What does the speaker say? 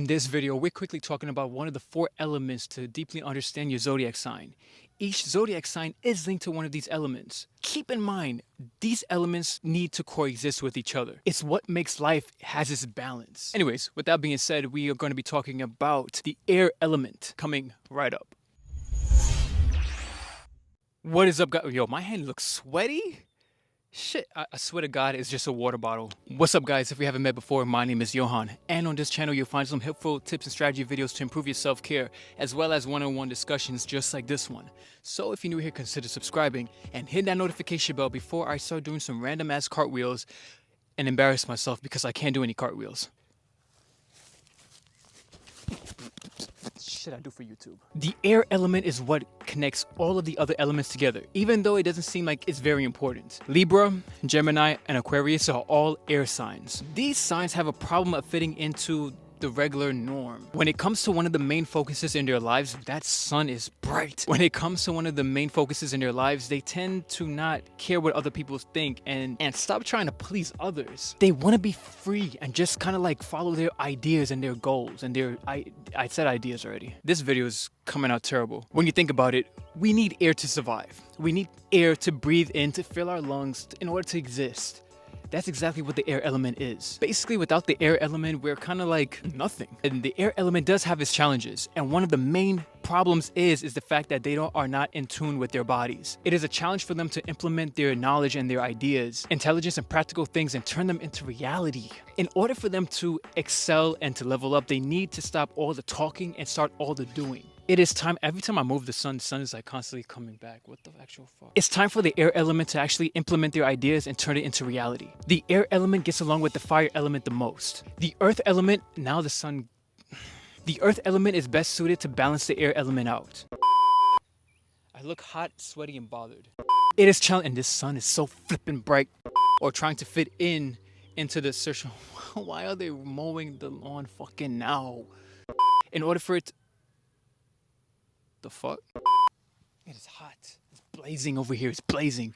In this video, we're quickly talking about one of the 4 elements to deeply understand your zodiac sign. Each zodiac sign is linked to one of these elements. Keep in mind, these elements need to coexist with each other. It's what makes life has its balance. Anyways, with that being said, we are going to be talking about the air element coming right up. What is up, guys? Yo, my hand looks sweaty. Shit, I swear to God, it's just a water bottle. What's up, guys? If we haven't met before, my name is Johann, and on this channel you'll find some helpful tips and strategy videos to improve your self-care, as well as one-on-one discussions just like this one. So if you're new here, consider subscribing and hit that notification bell before I start doing some random ass cartwheels and embarrass myself because I can't do any cartwheels. Shit I do for YouTube. The air element is what connects all of the other elements together, even though it doesn't seem like it's very important. Libra, Gemini, and Aquarius are all air signs. These signs have a problem of fitting into the regular norm. When it comes to one of the main focuses in their lives, that sun is bright. When it comes to one of the main focuses in their lives, they tend to not care what other people think and stop trying to please others. They want to be free and just kind of like follow their ideas and their goals and their, I said ideas already. This video is coming out terrible. When you think about it, we need air to survive. We need air to breathe in, to fill our lungs in order to exist. That's exactly what the air element is. Basically, without the air element, we're kind of like nothing. And the air element does have its challenges. And one of the main problems is the fact that they are not in tune with their bodies. It is a challenge for them to implement their knowledge and their ideas, intelligence and practical things, and turn them into reality. In order for them to excel and to level up, they need to stop all the talking and start all the doing. It is time, every time I move the sun is like constantly coming back. What the actual fuck? It's time for the air element to actually implement their ideas and turn it into reality. The air element gets along with the fire element the most. The earth element, the earth element is best suited to balance the air element out. I look hot, sweaty, and bothered. It is challenging, and this sun is so flippin' bright. Or trying to fit into the circle. Why are they mowing the lawn fucking now? In order for it to... The fuck? It is hot. It's blazing over here. It's blazing.